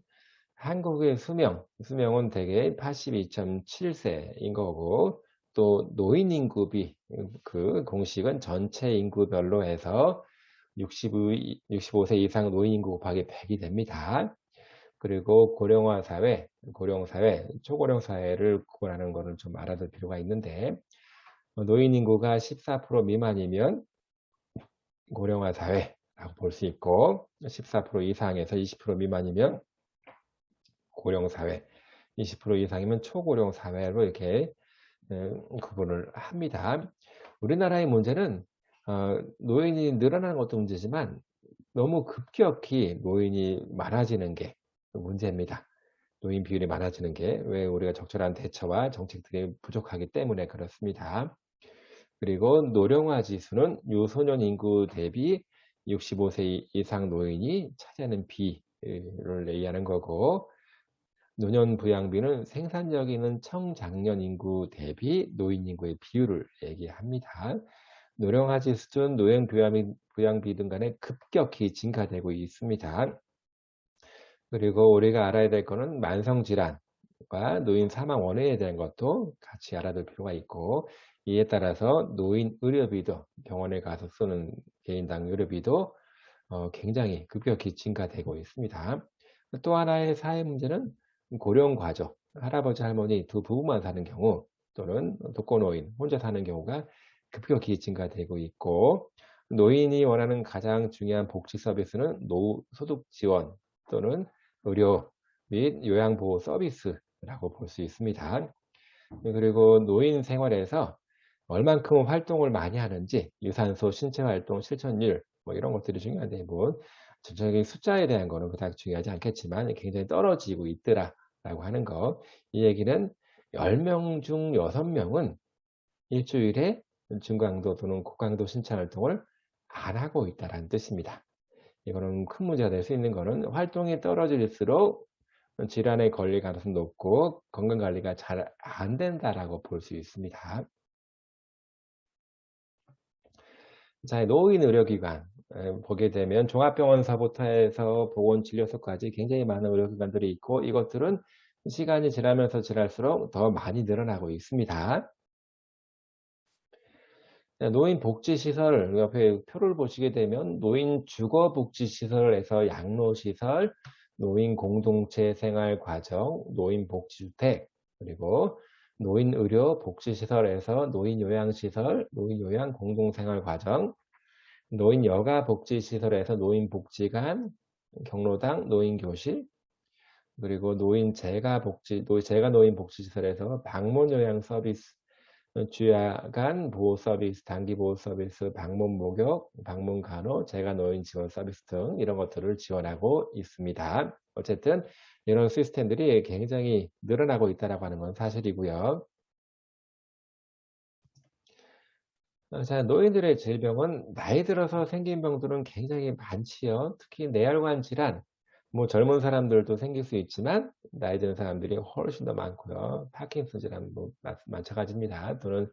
한국의 수명은 대개 82.7 세인 거고 또 노인 인구비 그 공식은 전체 인구별로 해서 65세 이상 노인 인구 곱하기 100이 됩니다. 그리고 고령 사회, 초고령 사회를 구분하는 거를 좀 알아둘 필요가 있는데 노인 인구가 14% 미만이면 고령화 사회라고 볼 수 있고 14% 이상에서 20% 미만이면 고령 사회, 20% 이상이면 초고령 사회로 이렇게 구분을 합니다. 우리나라의 문제는 노인이 늘어나는 것도 문제지만 너무 급격히 노인이 많아지는 게 문제입니다. 노인 비율이 많아지는 게 왜 우리가 적절한 대처와 정책들이 부족하기 때문에 그렇습니다. 그리고 노령화 지수는 유소년 인구 대비 65세 이상 노인이 차지하는 비를 얘기하는 거고 노년 부양비는 생산력 있는 청장년 인구 대비 노인 인구의 비율을 얘기합니다. 노령화 지수는 노인 부양비 등 간에 급격히 증가되고 있습니다. 그리고 우리가 알아야 될 거는 만성질환과 노인 사망 원인에 대한 것도 같이 알아둘 필요가 있고 이에 따라서 노인 의료비도 병원에 가서 쓰는 개인당 의료비도 굉장히 급격히 증가되고 있습니다. 또 하나의 사회 문제는 고령 가족, 할아버지 할머니 두 부부만 사는 경우 또는 독거노인 혼자 사는 경우가 급격히 증가되고 있고 노인이 원하는 가장 중요한 복지 서비스는 노후소득 지원 또는 의료 및 요양보호 서비스라고 볼 수 있습니다. 그리고 노인 생활에서 얼만큼 활동을 많이 하는지 유산소 신체 활동 실천율 뭐 이런 것들이 중요한데 뭐 전체적인 숫자에 대한 거는 그닥 중요하지 않겠지만 굉장히 떨어지고 있더라라고 하는 거. 이 얘기는 10명 중 6명은 일주일에 중강도 또는 고강도 신체 활동을 안 하고 있다라는 뜻입니다. 이거는 큰 문제가 될 수 있는 거는 활동이 떨어질수록 질환에 걸릴 가능성이 높고 건강 관리가 잘 안 된다라고 볼 수 있습니다. 자, 노인 의료기관 보게 되면 종합병원서부터 해서 보건진료소까지 굉장히 많은 의료기관들이 있고 이것들은 시간이 지나면서 지날수록 더 많이 늘어나고 있습니다. 네, 노인 복지시설 옆에 표를 보시게 되면 노인 주거복지시설에서 양로시설, 노인 공동체 생활과정, 노인 복지주택, 그리고 노인 의료 복지시설에서 노인 요양시설, 노인 요양 공동생활과정, 노인 여가 복지시설에서 노인 복지관, 경로당, 노인 교실, 그리고 제가 노인 복지시설에서 방문 요양 서비스, 주야간 보호 서비스, 단기 보호 서비스, 방문 목욕, 방문 간호, 재가 노인 지원 서비스 등 이런 것들을 지원하고 있습니다. 어쨌든 이런 시스템들이 굉장히 늘어나고 있다라고 하는 건 사실이고요. 자, 노인들의 질병은 나이 들어서 생긴 병들은 굉장히 많지요. 특히 뇌혈관 질환, 뭐 젊은 사람들도 생길 수 있지만 나이 드는 사람들이 훨씬 더 많고요. 파킨슨 질환도 마찬가지입니다. 또는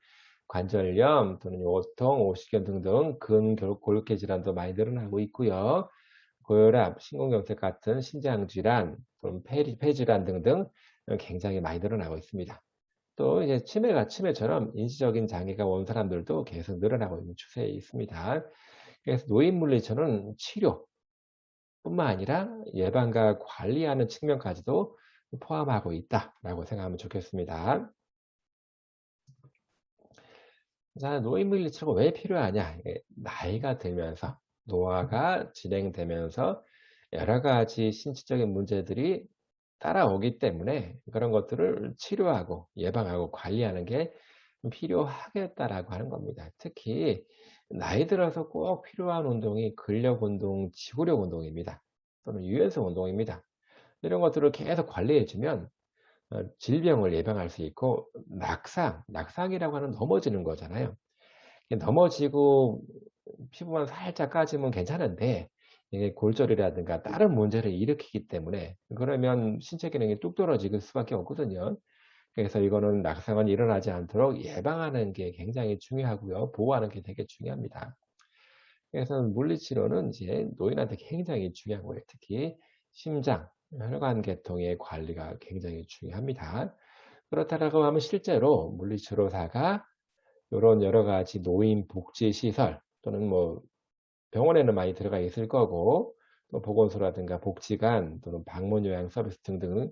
관절염, 또는 요통, 오시견 등등 근골격계 질환도 많이 늘어나고 있고요. 고혈압, 심근경색 같은 심장 질환, 또는 폐질환 등등 굉장히 많이 늘어나고 있습니다. 또 이제 치매처럼 인지적인 장애가 온 사람들도 계속 늘어나고 있는 추세에 있습니다. 그래서 노인 물리치료는 치료뿐만 아니라 예방과 관리하는 측면까지도 포함하고 있다라고 생각하면 좋겠습니다. 자, 노인 물리치료가 왜 필요하냐? 나이가 들면서 노화가 진행되면서 여러 가지 신체적인 문제들이 따라오기 때문에 그런 것들을 치료하고 예방하고 관리하는 게 필요하겠다라고 하는 겁니다. 특히 나이 들어서 꼭 필요한 운동이 근력 운동, 지구력 운동입니다. 또는 유연성 운동입니다. 이런 것들을 계속 관리해 주면 질병을 예방할 수 있고 낙상이라고 하는 넘어지는 거잖아요. 넘어지고 피부만 살짝 까지면 괜찮은데 이게 골절이라든가 다른 문제를 일으키기 때문에 그러면 신체 기능이 뚝 떨어질 수밖에 없거든요. 그래서 이거는 낙상은 일어나지 않도록 예방하는 게 굉장히 중요하고요. 보호하는 게 되게 중요합니다. 그래서 물리치료는 이제 노인한테 굉장히 중요한 거예요. 특히 심장, 혈관 계통의 관리가 굉장히 중요합니다. 그렇다라고 하면 실제로 물리치료사가 요런 여러 가지 노인 복지 시설 또는 뭐 병원에는 많이 들어가 있을 거고 또 보건소라든가 복지관 또는 방문 요양 서비스 등등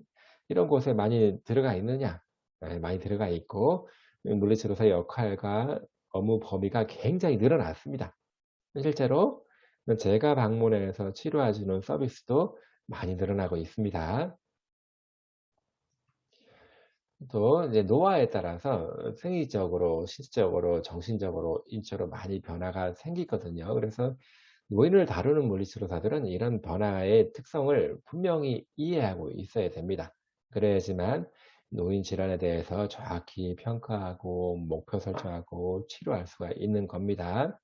이런 곳에 많이 들어가 있느냐? 많이 들어가 있고 물리치료사의 역할과 업무 범위가 굉장히 늘어났습니다. 실제로 제가 방문해서 치료해 주는 서비스도 많이 늘어나고 있습니다. 또 이제 노화에 따라서 생리적으로, 신체적으로, 정신적으로, 인적으로 많이 변화가 생기거든요. 그래서 노인을 다루는 물리치료사들은 이런 변화의 특성을 분명히 이해하고 있어야 됩니다. 그래야지만 노인 질환에 대해서 정확히 평가하고 목표 설정하고 치료할 수가 있는 겁니다.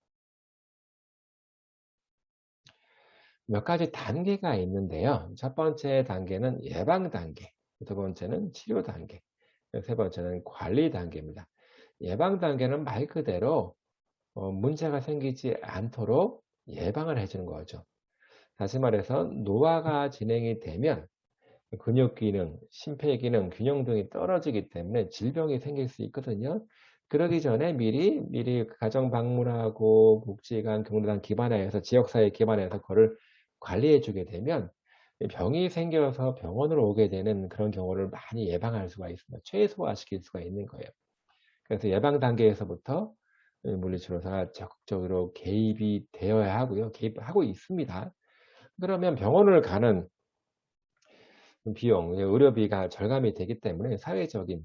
몇 가지 단계가 있는데요. 첫 번째 단계는 예방 단계, 두 번째는 치료 단계, 세 번째는 관리 단계입니다. 예방 단계는 말 그대로 문제가 생기지 않도록 예방을 해주는 거죠. 다시 말해서 노화가 진행이 되면 근육 기능, 심폐 기능, 균형 등이 떨어지기 때문에 질병이 생길 수 있거든요. 그러기 전에 미리 가정 방문하고 복지관, 경로당 기반화해서 지역사회 기반해서 그거를 관리해 주게 되면 병이 생겨서 병원으로 오게 되는 그런 경우를 많이 예방할 수가 있습니다. 최소화시킬 수가 있는 거예요. 그래서 예방 단계에서부터 물리치료사가 적극적으로 개입이 되어야 하고요. 개입하고 있습니다. 그러면 병원을 가는 비용, 의료비가 절감이 되기 때문에 사회적인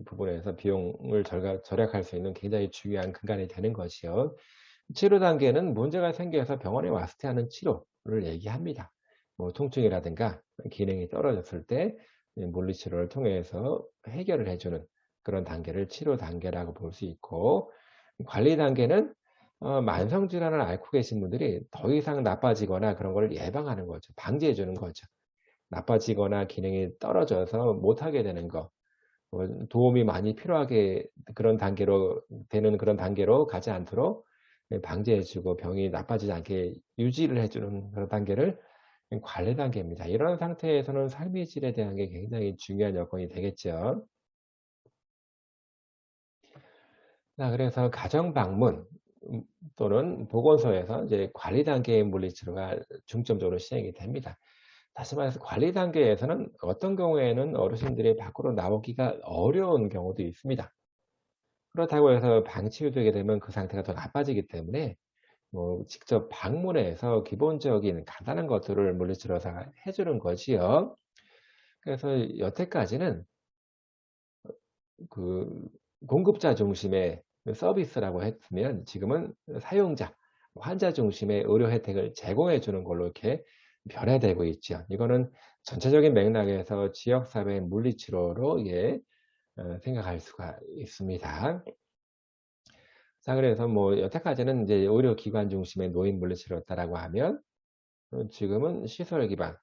부분에서 비용을 절약할 수 있는 굉장히 중요한 근간이 되는 것이요. 치료 단계는 문제가 생겨서 병원에 왔을 때 하는 치료를 얘기합니다. 뭐 통증이라든가 기능이 떨어졌을 때 물리치료를 통해서 해결을 해주는 그런 단계를 치료 단계라고 볼 수 있고, 관리 단계는 만성 질환을 앓고 계신 분들이 더 이상 나빠지거나 그런 걸 예방하는 거죠. 방지해 주는 거죠. 나빠지거나 기능이 떨어져서 못하게 되는 거, 도움이 많이 필요하게 그런 단계로 가지 않도록 방지해 주고 병이 나빠지지 않게 유지를 해 주는 그런 단계를 관리 단계입니다. 이런 상태에서는 삶의 질에 대한 게 굉장히 중요한 여건이 되겠죠. 자, 그래서 가정 방문 또는 보건소에서 이제 관리 단계의 물리치료가 중점적으로 시행이 됩니다. 다시 말해서 관리 단계에서는 어떤 경우에는 어르신들이 밖으로 나오기가 어려운 경우도 있습니다. 그렇다고 해서 방치되게 되면 그 상태가 더 나빠지기 때문에 뭐 직접 방문해서 기본적인 간단한 것들을 물리치료사가 해 주는 거지요. 그래서 여태까지는 그 공급자 중심의 그 서비스라고 했으면 지금은 사용자, 환자 중심의 의료 혜택을 제공해 주는 걸로 이렇게 변화되고 있죠. 이거는 전체적인 맥락에서 지역사회 물리치료로 이게 생각할 수가 있습니다. 자, 그래서 뭐 여태까지는 이제 의료기관 중심의 노인 물리치료였다라고 하면 지금은 시설 기반,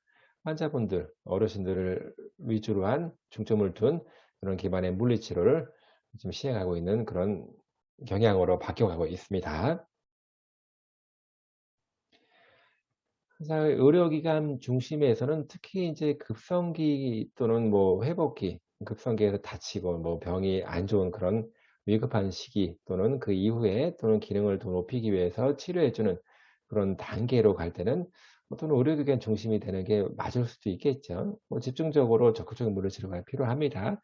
환자분들, 어르신들을 위주로 한 중점을 둔 그런 기반의 물리치료를 지금 시행하고 있는 그런 경향으로 바뀌어가고 있습니다. 자, 의료기관 중심에서는 특히 이제 급성기 또는 뭐 회복기, 급성기에서 다치고 뭐 병이 안 좋은 그런 위급한 시기 또는 그 이후에 또는 기능을 더 높이기 위해서 치료해주는 그런 단계로 갈 때는 또는 의료기관 중심이 되는 게 맞을 수도 있겠죠. 뭐 집중적으로 적극적인 물리치료가 필요합니다.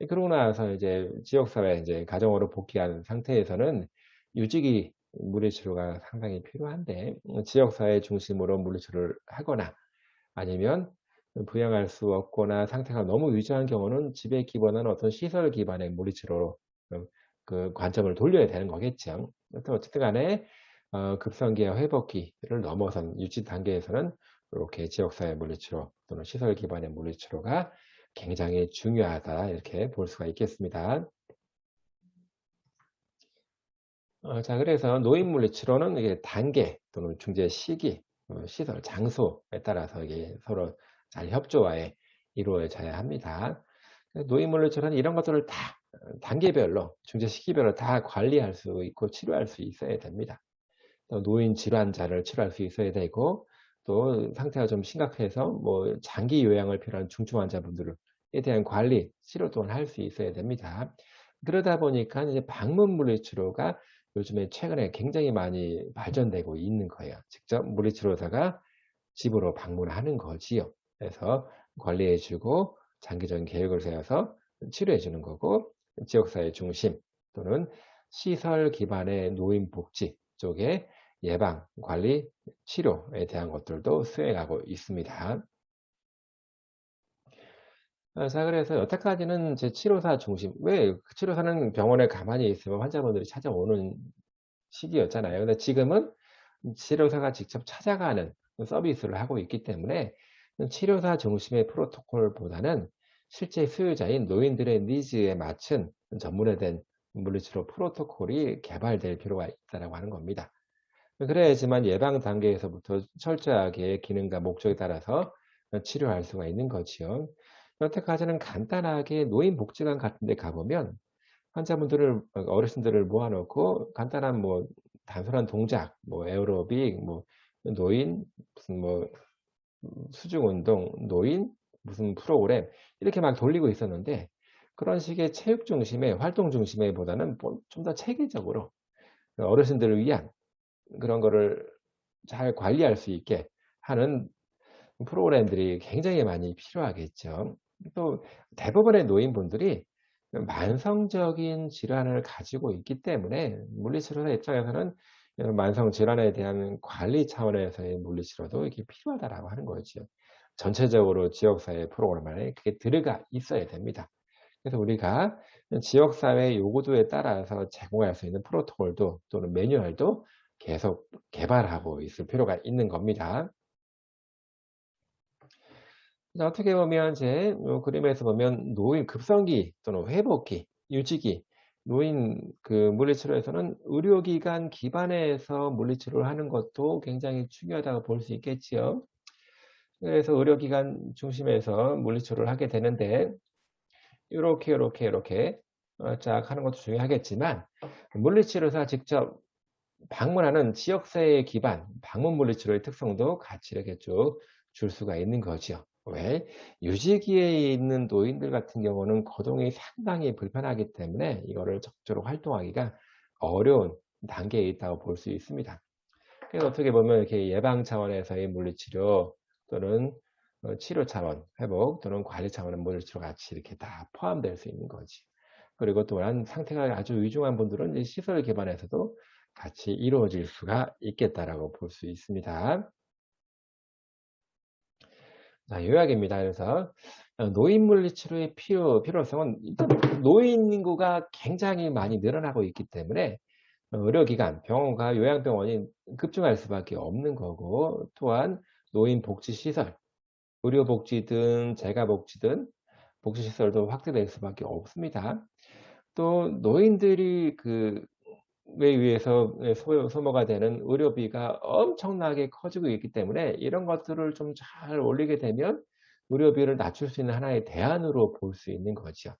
그러고 나서 이제 지역사회, 이제 가정으로 복귀한 상태에서는 유지기 물리치료가 상당히 필요한데, 지역사회 중심으로 물리치료를 하거나 아니면 부양할 수 없거나 상태가 너무 위중한 경우는 집에 기반한 어떤 시설 기반의 물리치료로 그 관점을 돌려야 되는 거겠죠. 어쨌든 간에 급성기와 회복기를 넘어선 유지 단계에서는 이렇게 지역사회 물리치료 또는 시설 기반의 물리치료가 굉장히 중요하다, 이렇게 볼 수가 있겠습니다. 자, 그래서 노인 물리치료는 이게 단계 또는 중재 시기, 시설, 장소에 따라서 이게 서로 잘 협조하에 이루어져야 합니다. 노인 물리치료는 이런 것들을 다 단계별로, 중재 시기별로 다 관리할 수 있고 치료할 수 있어야 됩니다. 또 노인 질환자를 치료할 수 있어야 되고, 또 상태가 좀 심각해서 뭐 장기 요양을 필요한 중증 환자분들에 대한 관리, 치료 또한 할 수 있어야 됩니다. 그러다 보니까 이제 방문 물리치료가 요즘에 최근에 굉장히 많이 발전되고 있는 거예요. 직접 물리치료사가 집으로 방문하는 거지요. 그래서 관리해 주고 장기적인 계획을 세워서 치료해 주는 거고, 지역사회 중심 또는 시설 기반의 노인복지 쪽에 예방, 관리, 치료에 대한 것들도 수행하고 있습니다. 자, 그래서 여태까지는 제 치료사 중심, 왜 그 치료사는 병원에 가만히 있으면 환자분들이 찾아오는 시기였잖아요. 근데 지금은 치료사가 직접 찾아가는 서비스를 하고 있기 때문에 치료사 중심의 프로토콜보다는 실제 수요자인 노인들의 니즈에 맞춘 전문화된 물리치료 프로토콜이 개발될 필요가 있다고 하는 겁니다. 그래야지만 예방 단계에서부터 철저하게 기능과 목적에 따라서 치료할 수가 있는 거지요. 여태까지는 간단하게 노인복지관 같은 데 가보면 환자분들을, 어르신들을 모아놓고 간단한 뭐 단순한 동작, 뭐 에어로빅, 뭐 노인, 무슨 뭐 수중운동, 노인, 무슨 프로그램 이렇게 막 돌리고 있었는데, 그런 식의 체육 중심의 활동 중심의 보다는 좀 더 체계적으로 어르신들을 위한 그런 거를 잘 관리할 수 있게 하는 프로그램들이 굉장히 많이 필요하겠죠. 또 대부분의 노인분들이 만성적인 질환을 가지고 있기 때문에 물리치료사 입장에서는 만성 질환에 대한 관리 차원에서의 물리치료도 이게 필요하다라고 하는 거죠. 전체적으로 지역사회 프로그램 안에 그게 들어가 있어야 됩니다. 그래서 우리가 지역사회 요구도에 따라서 제공할 수 있는 프로토콜도 또는 매뉴얼도 계속 개발하고 있을 필요가 있는 겁니다. 그래서 어떻게 보면 이제 요 그림에서 보면 노인 급성기 또는 회복기, 유지기, 노인 그 물리치료에서는 의료기관 기반에서 물리치료를 하는 것도 굉장히 중요하다고 볼 수 있겠지요. 그래서 의료기관 중심에서 물리치료를 하게 되는데, 요렇게 쫙 하는 것도 중요하겠지만, 물리치료사 직접 방문하는 지역사회 기반 방문 물리치료의 특성도 같이 이렇게 쭉 줄 수가 있는 거죠. 왜? 유지기에 있는 노인들 같은 경우는 거동이 상당히 불편하기 때문에 이거를 적극적으로 활동하기가 어려운 단계에 있다고 볼 수 있습니다. 그래서 어떻게 보면 이렇게 예방 차원에서의 물리치료 또는 치료 차원, 회복 또는 관리 차원의 물리치료 같이 이렇게 다 포함될 수 있는 거지. 그리고 또한 상태가 아주 위중한 분들은 이제 시설 기반에서도 같이 이루어질 수가 있겠다라고 볼 수 있습니다. 자, 요약입니다. 그래서 노인 물리치료의 필요성은 일단 노인 인구가 굉장히 많이 늘어나고 있기 때문에 의료기관, 병원과 요양병원이 급증할 수밖에 없는 거고, 또한 노인복지시설, 의료복지든 재가복지든 복지시설도 확대될 수밖에 없습니다. 또 노인들이 에 의해서 소모가 되는 의료비가 엄청나게 커지고 있기 때문에 이런 것들을 좀 잘 올리게 되면 의료비를 낮출 수 있는 하나의 대안으로 볼 수 있는 거죠.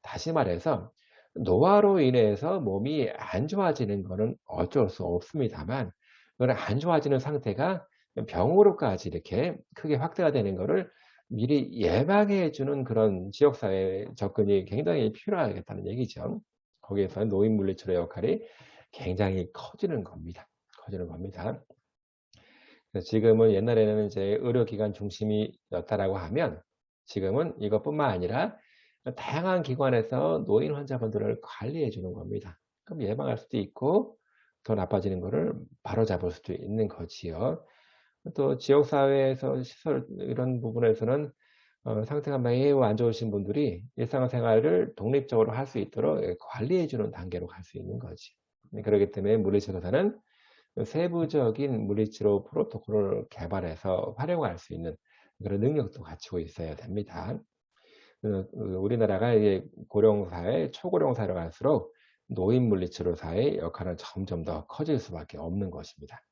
다시 말해서 노화로 인해서 몸이 안 좋아지는 거는 어쩔 수 없습니다만, 그런 안 좋아지는 상태가 병으로까지 이렇게 크게 확대가 되는 거를 미리 예방해 주는 그런 지역사회 접근이 굉장히 필요하겠다는 얘기죠. 거기에서 노인 물리치료의 역할이 굉장히 커지는 겁니다. 커지는 겁니다. 그래서 지금은, 옛날에는 이제 의료기관 중심이었다라고 하면, 지금은 이것뿐만 아니라 다양한 기관에서 노인 환자분들을 관리해 주는 겁니다. 그럼 예방할 수도 있고 더 나빠지는 거를 바로잡을 수도 있는 거지요. 또 지역사회에서 시설 이런 부분에서는 상태가 매우 안 좋으신 분들이 일상생활을 독립적으로 할 수 있도록 관리해 주는 단계로 갈 수 있는 거지. 그렇기 때문에 물리치료사는 세부적인 물리치료 프로토콜을 개발해서 활용할 수 있는 그런 능력도 갖추고 있어야 됩니다. 우리나라가 이제 고령사회, 초고령사회로 갈수록 노인 물리치료사의 역할은 점점 더 커질 수밖에 없는 것입니다.